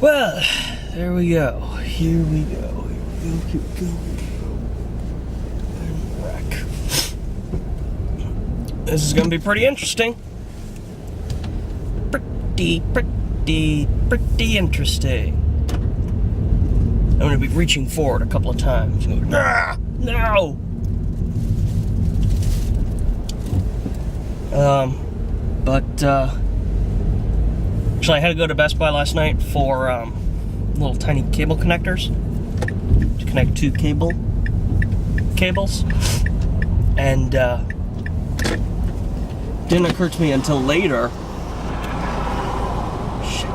Well, there we go. Here we go. Here we go. And wreck. This is going to be pretty interesting. Pretty interesting. I'm going to be reaching forward a couple of times. Ah, no! Actually, I had to go to Best Buy last night for little tiny cable connectors to connect two cables, and didn't occur to me until later. Shit.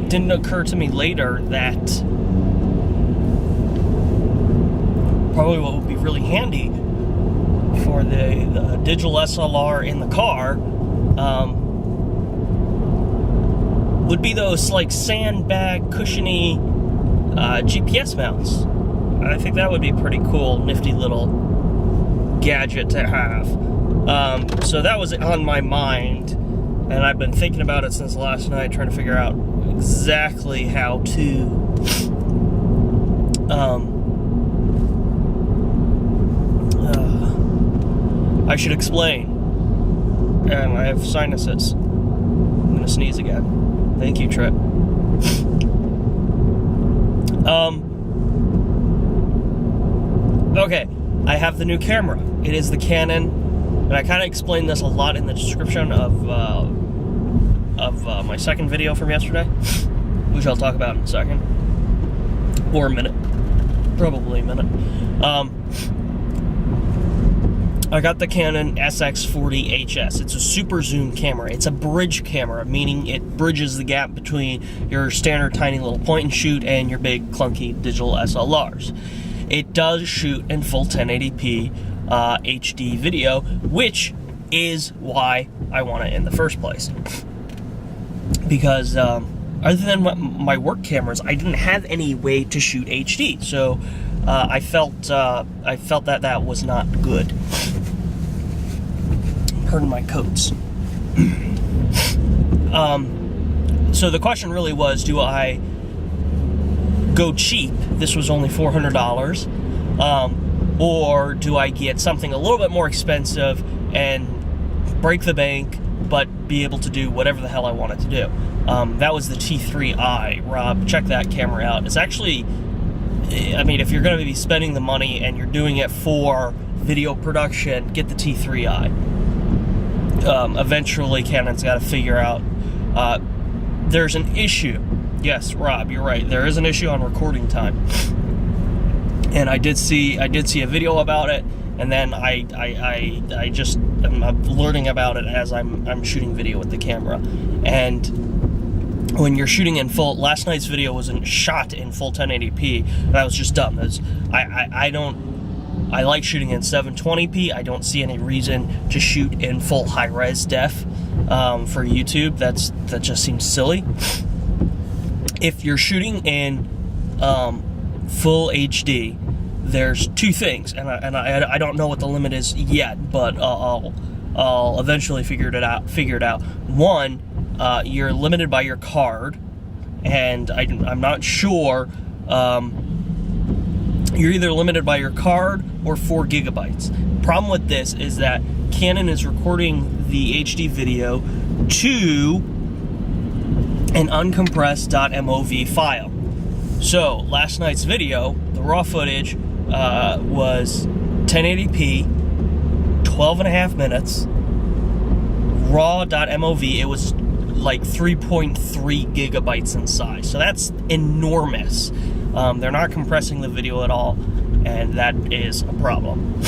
Didn't occur to me later that probably what would be really handy for the digital SLR in the car would be those like sandbag cushiony GPS mounts. I think that would be pretty cool, nifty little gadget to have. So that was on my mind, and I've been thinking about it since last night, trying to figure out exactly how to I should explain. And I have sinuses. I'm gonna sneeze again. Thank you, Trip. Okay, I have the new camera. It is the Canon, and I kind of explained this a lot in the description of my second video from yesterday, which I'll talk about in a second, or a minute, probably a minute. I got the Canon SX40 HS. It's a super zoom camera. It's a bridge camera, meaning it bridges the gap between your standard tiny little point and shoot and your big clunky digital SLRs. It does shoot in full 1080p HD video, which is why I want it in the first place. Because other than my work cameras, I didn't have any way to shoot HD, so I felt that was not good. Pardon my coats. So the question really was, do I go cheap? This was only $400, or do I get something a little bit more expensive and break the bank, but be able to do whatever the hell I wanted to do? That was the T3i. Rob, check that camera out. It's actually, I mean, if you're going to be spending the money and you're doing it for video production, get the T3i. Eventually, Canon's got to figure out, there's an issue. Yes, Rob, you're right. There is an issue on recording time. And I did see a video about it, and then I just am learning about it as I'm shooting video with the camera. And when you're shooting in full, last night's video wasn't shot in full 1080p, and I was just dumb. I like shooting in 720p. I don't see any reason to shoot in full high-res def for YouTube. That just seems silly. If you're shooting in full HD, there's two things, and I don't know what the limit is yet, but I'll eventually figure it out. One, you're limited by your card, and I'm not sure. You're either limited by your card or 4 gigabytes. Problem with this is that Canon is recording the HD video to an uncompressed .mov file. So last night's video, the raw footage was 1080p, 12.5 minutes, raw .mov. It was like 3.3 gigabytes in size. So that's enormous. They're not compressing the video at all, and that is a problem.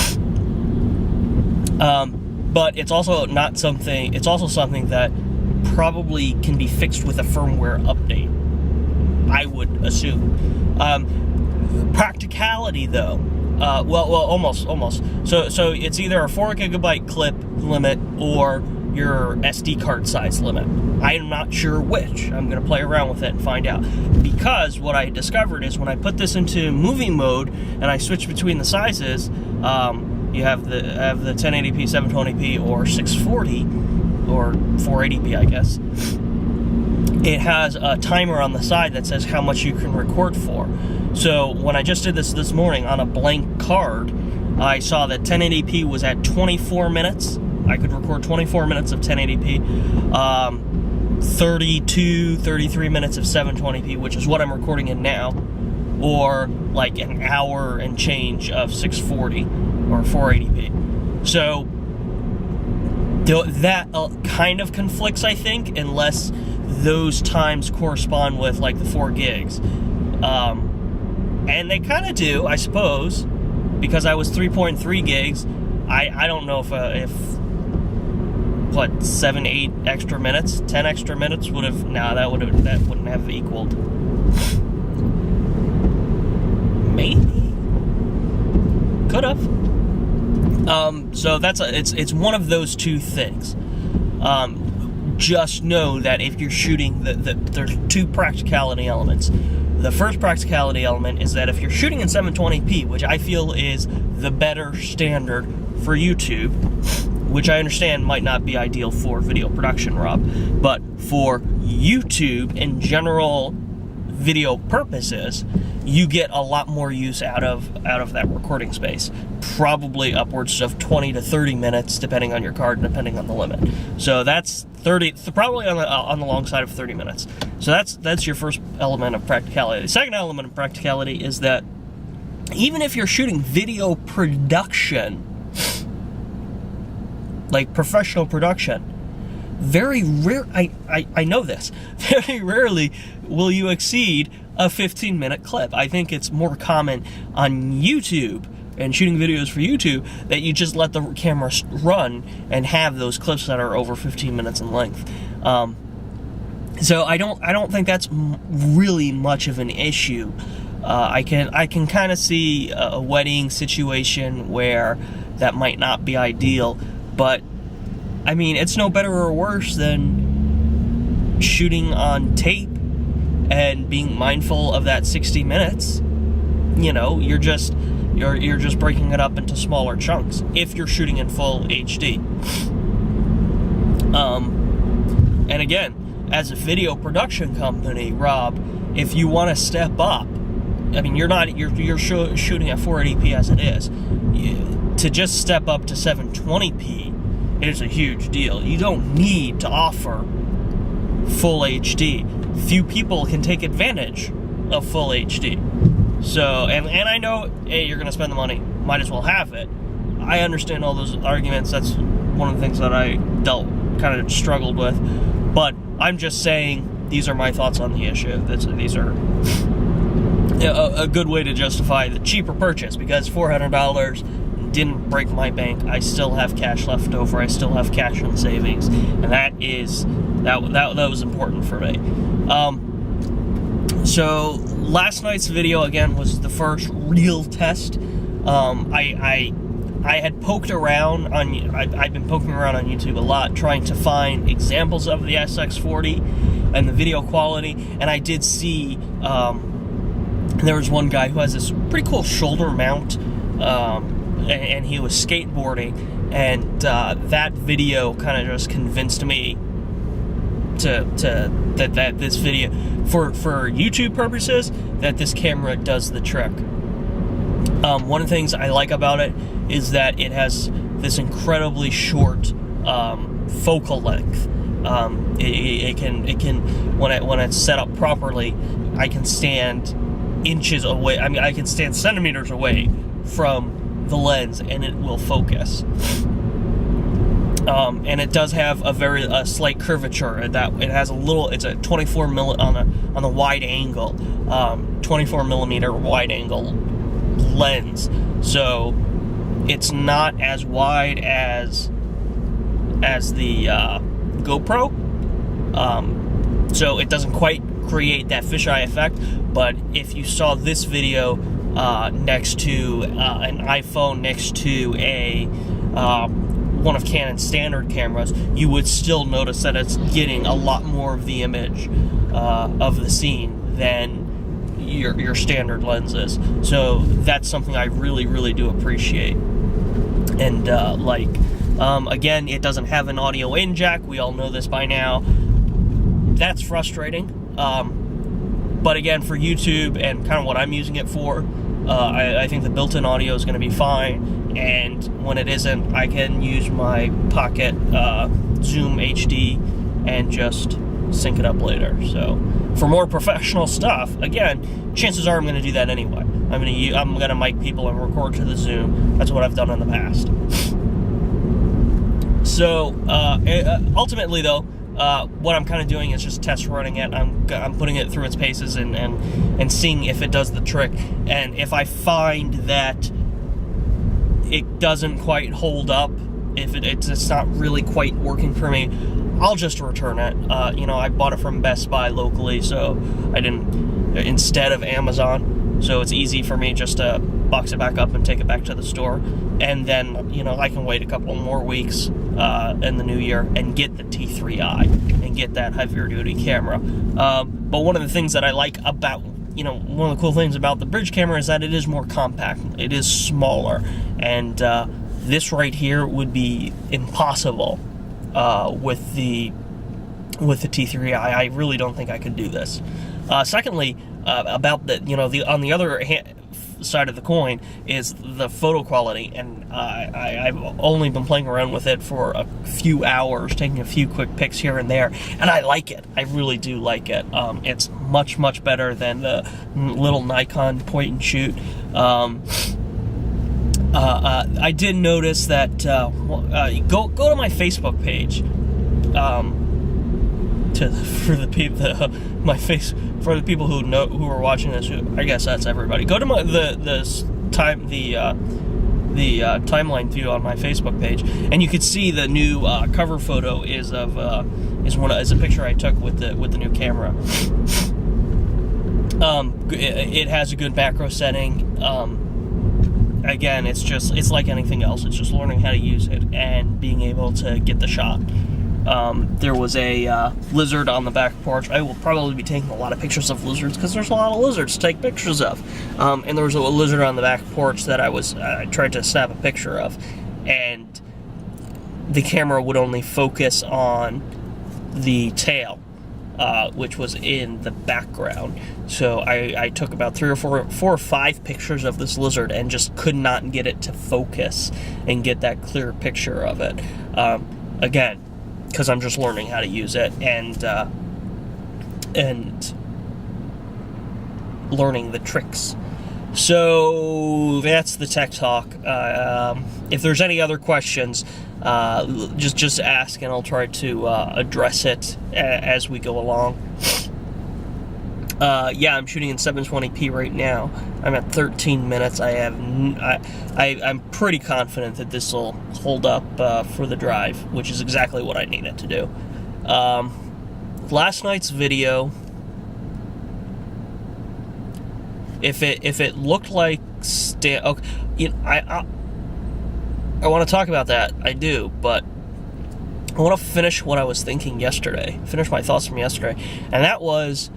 But it's also not something. It's also something that probably can be fixed with a firmware update. I would assume. Practicality, though, almost. So it's either a 4 gigabyte clip limit or your SD card size limit. I'm not sure which. I'm going to play around with it and find out. Because what I discovered is when I put this into movie mode and I switch between the sizes, you have the 1080p, 720p, or 640, or 480p, I guess. It has a timer on the side that says how much you can record for. So when I just did this morning on a blank card, I saw that 1080p was at 24 minutes. I could record 24 minutes of 1080p, 33 minutes of 720p, which is what I'm recording in now, or like an hour and change of 640 or 480p. So that kind of conflicts, I think, unless those times correspond with like the 4 gigs. And they kind of do, I suppose, because I was 3.3 gigs. I don't know if 7, 8 extra minutes, 10 extra minutes would have, that wouldn't have equaled. Maybe. Could have. So it's one of those two things. Just know that if you're shooting, there's two practicality elements. The first practicality element is that if you're shooting in 720p, which I feel is the better standard for YouTube, which I understand might not be ideal for video production, Rob, but for YouTube in general video purposes, you get a lot more use out of that recording space. Probably upwards of 20 to 30 minutes, depending on your card and depending on the limit. So that's 30, probably on the long side of 30 minutes. So that's your first element of practicality. The second element of practicality is that even if you're shooting video production, like professional production, very rare, I know this, very rarely will you exceed a 15-minute clip. I think it's more common on YouTube and shooting videos for YouTube that you just let the camera run and have those clips that are over 15 minutes in length. So I don't think that's really much of an issue. I can kind of see a wedding situation where that might not be ideal, but I mean, it's no better or worse than shooting on tape and being mindful of that 60 minutes. You know, you're just breaking it up into smaller chunks if you're shooting in full HD. And again, as a video production company, Rob, if you want to step up, I mean, you're shooting at 480p as it is. To just step up to 720p is a huge deal. You don't need to offer full HD. Few people can take advantage of full HD. So, and I know, hey, you're going to spend the money, might as well have it. I understand all those arguments. That's one of the things that I kind of struggled with. But I'm just saying, these are my thoughts on the issue. These are a good way to justify the cheaper purchase, because $400 didn't break my bank. I still have cash left over. I still have cash in savings, and that was important for me. So last night's video again was the first real test. I had poked around on. I've been poking around on YouTube a lot, trying to find examples of the SX40 and the video quality, and I did see there was one guy who has this pretty cool shoulder mount. And he was skateboarding, and that video kind of just convinced me that this video, for YouTube purposes, that this camera does the trick. One of the things I like about it is that it has this incredibly short focal length. It can when it's set up properly, I can stand inches away. I mean, I can stand centimeters away from the lens, and it will focus. And it does have a slight curvature. That it has a little. It's a 24 on the wide angle, 24 millimeter wide angle lens. So it's not as wide as the GoPro. So it doesn't quite create that fisheye effect, but if you saw this video next to an iPhone, next to a one of Canon's standard cameras, you would still notice that it's getting a lot more of the image of the scene than your standard lenses. So that's something I really, really do appreciate. And again, it doesn't have an audio in jack. We all know this by now. That's frustrating. But again, for YouTube and kind of what I'm using it for, I think the built-in audio is going to be fine. And when it isn't, I can use my Pocket Zoom HD and just sync it up later. So for more professional stuff, again, chances are I'm going to do that anyway. I'm going to mic people and record to the Zoom. That's what I've done in the past. So ultimately, though, what I'm kind of doing is just test running it. I'm putting it through its paces and seeing if it does the trick. And if I find that it doesn't quite hold up, if it's not really quite working for me, I'll just return it. I bought it from Best Buy locally, so I didn't, instead of Amazon, so it's easy for me just to box it back up and take it back to the store. And then, I can wait a couple more weeks in the new year and get the T3i and get that heavier duty camera. But one of the things that I like about, one of the cool things about the bridge camera is that it is more compact. It is smaller. And this right here would be impossible with the T3i. I really don't think I could do this. Secondly, about on the other side of the coin is the photo quality, and I've only been playing around with it for a few hours, taking a few quick pics here and there, and I like it. I really do like it. It's much, much better than the little Nikon point and shoot. I did notice that go to my Facebook page for the people who are watching this. I guess that's everybody. Go to the timeline view on my Facebook page, and you can see the new cover photo is a picture I took with the new camera. It has a good macro setting. Again, it's like anything else. It's just learning how to use it and being able to get the shot. There was a lizard on the back porch. I will probably be taking a lot of pictures of lizards because there's a lot of lizards to take pictures of. And there was a lizard on the back porch that I tried to snap a picture of, and the camera would only focus on the tail, which was in the background. So I took about 4 or 5 pictures of this lizard and just could not get it to focus and get that clear picture of it. Again, because I'm just learning how to use it and learning the tricks. So that's the tech talk. If there's any other questions, just ask, and I'll try to address it as we go along. I'm shooting in 720p right now. I'm at 13 minutes. I'm pretty confident that this will hold up for the drive, which is exactly what I need it to do. Last night's video, if it looked like I want to talk about that. I do, but I want to finish what I was thinking yesterday. Finish my thoughts from yesterday, and that was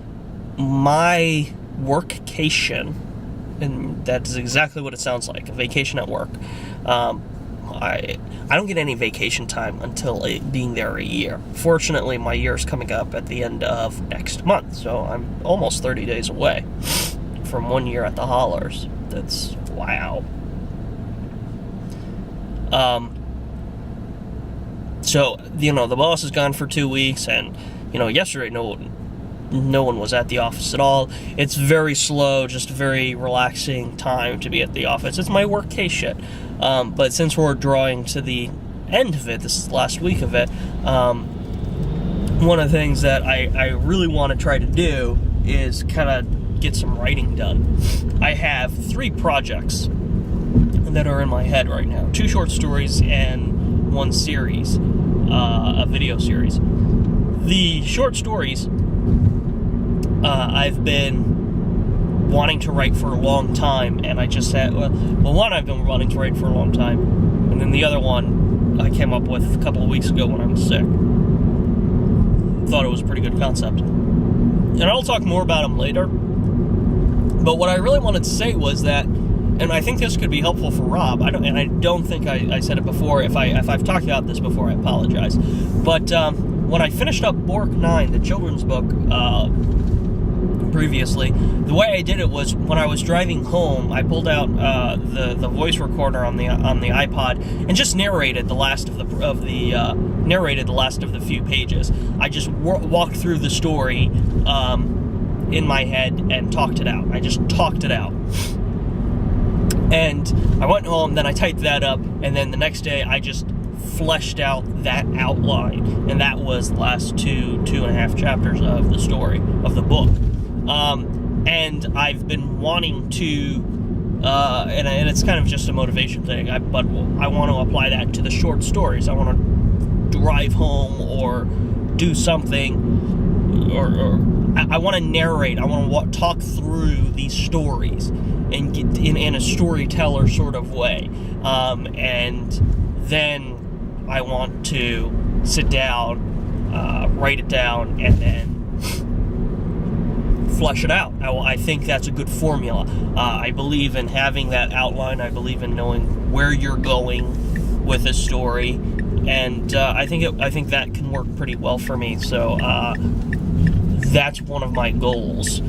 my workcation, and that is exactly what it sounds like, a vacation at work. I don't get any vacation time until being there a year. Fortunately, my year is coming up at the end of next month, so I'm almost 30 days away from 1 year at the Hollers. That's wow. So, the boss is gone for 2 weeks, and, yesterday no one was at the office at all. It's very slow, just a very relaxing time to be at the office. It's my workcation. But since we're drawing to the end of it, this is the last week of it, one of the things that I really want to try to do is kind of get some writing done. I have 3 projects that are in my head right now. 2 short stories and 1 series, a video series. The short stories I've been wanting to write for a long time, and I just said, well, one I've been wanting to write for a long time, and then the other one I came up with a couple of weeks ago when I was sick. Thought it was a pretty good concept. And I'll talk more about them later. But what I really wanted to say was that, and I think this could be helpful for Rob, I don't think I said it before. If I've talked about this before, I apologize. But when I finished up Bork 9, the children's book, previously, the way I did it was when I was driving home, I pulled out the voice recorder on the iPod and just narrated the last of the few pages. I just walked through the story in my head and talked it out. I just talked it out. And I went home, then I typed that up, and then the next day I just fleshed out that outline, and that was the last two and a half chapters of the story of the book. And I've been wanting to, and it's kind of just a motivation thing, but I want to apply that to the short stories. I want to drive home or do something, or I want to narrate. I want to talk through these stories and get in a storyteller sort of way. And then I want to sit down, write it down, and then flesh it out. I think that's a good formula. I believe in having that outline. I believe in knowing where you're going with a story, and I think that can work pretty well for me. So that's one of my goals.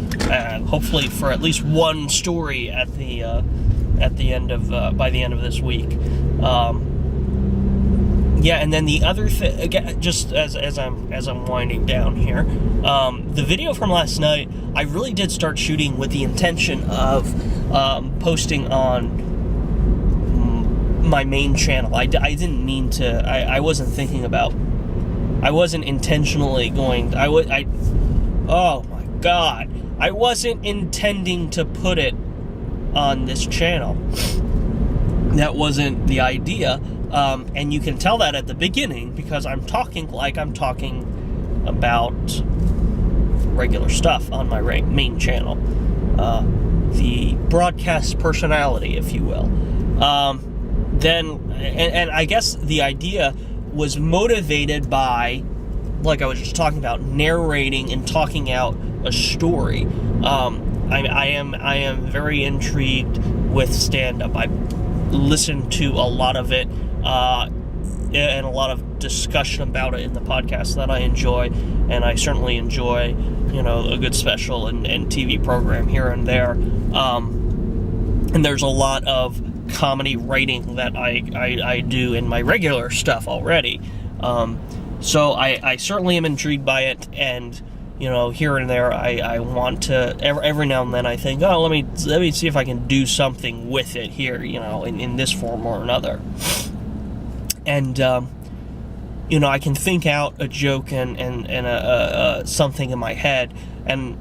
Hopefully, for at least one story at the end of by the end of this week. Yeah, and then the other thing, again, just as I'm winding down here, the video from last night, I really did start shooting with the intention of posting on my main channel. I didn't mean to. I wasn't thinking about. I wasn't intentionally going. Oh my God! I wasn't intending to put it on this channel. That wasn't the idea. And you can tell that at the beginning because I'm talking like I'm talking about regular stuff on my main channel. The broadcast personality, if you will. And I guess the idea was motivated by, like I was just talking about, narrating and talking out a story. I am very intrigued with stand-up. I listened to a lot of it, and a lot of discussion about it in the podcast that I enjoy, and I certainly enjoy, a good special and TV program here and there. And there's a lot of comedy writing that I do in my regular stuff already. So I certainly am intrigued by it, and here and there I want to, every now and then I think, let me see if I can do something with it here, in this form or another. And I can think out a joke and something in my head, and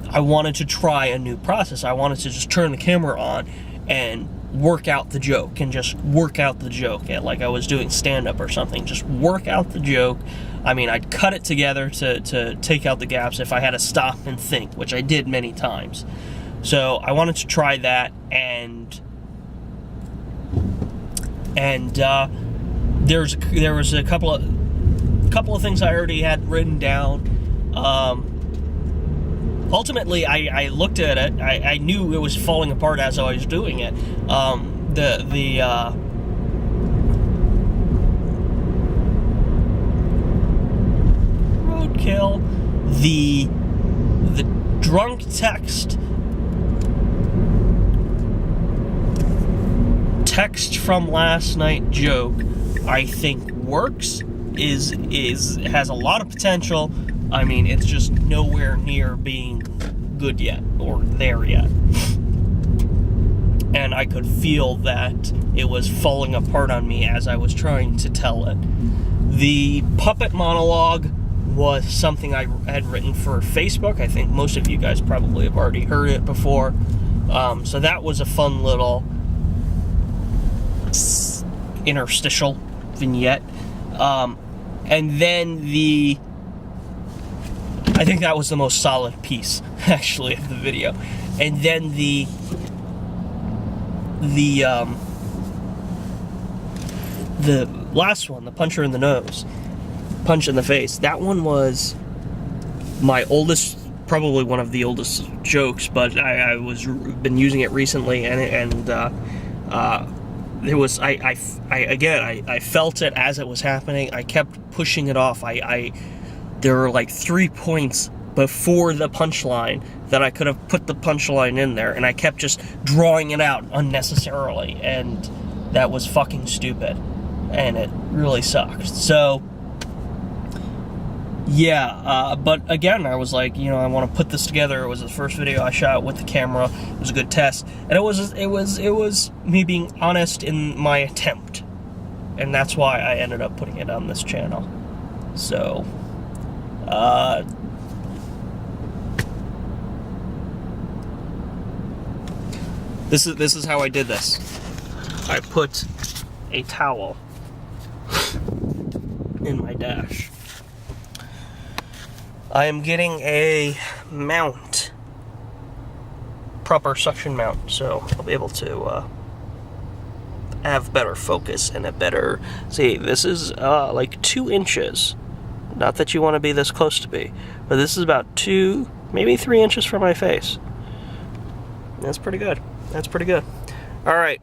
I wanted to try a new process. I wanted to just turn the camera on and work out the joke, and just work out the joke, like I was doing stand-up or something. Just work out the joke. I mean, I'd cut it together to take out the gaps if I had to stop and think, which I did many times. So I wanted to try that, and there was a couple of things I already had written down. Ultimately, I looked at it. I knew it was falling apart as I was doing it. Roadkill, the drunk text from last night joke, I think works. Has a lot of potential. I mean, it's just nowhere near being good yet, or there yet. And I could feel that it was falling apart on me as I was trying to tell it. The puppet monologue was something I had written for Facebook. I think most of you guys probably have already heard it before. So that was a fun little interstitial vignette. And then I think that was the most solid piece, actually, of the video. And then the last one, the puncher in the nose, punch in the face, that one was my oldest, probably one of the oldest jokes, but I been using it recently, and it was, I felt it as it was happening. I kept pushing it off. There were like 3 points before the punchline that I could have put the punchline in there, and I kept just drawing it out unnecessarily, and that was fucking stupid, and it really sucked. So yeah, but again, I was like, you know, I want to put this together. It was the first video I shot with the camera. It was a good test, and it was me being honest in my attempt, and that's why I ended up putting it on this channel. So this is how I did this. I put a towel in my dash. I am getting a mount, proper suction mount, so I'll be able to have better focus and a better, see, this is like 2 inches. Not that you want to be this close to me, but this is about 2, maybe 3 inches from my face. That's pretty good. That's pretty good. All right.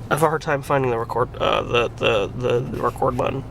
I have a hard time finding the record, the record button.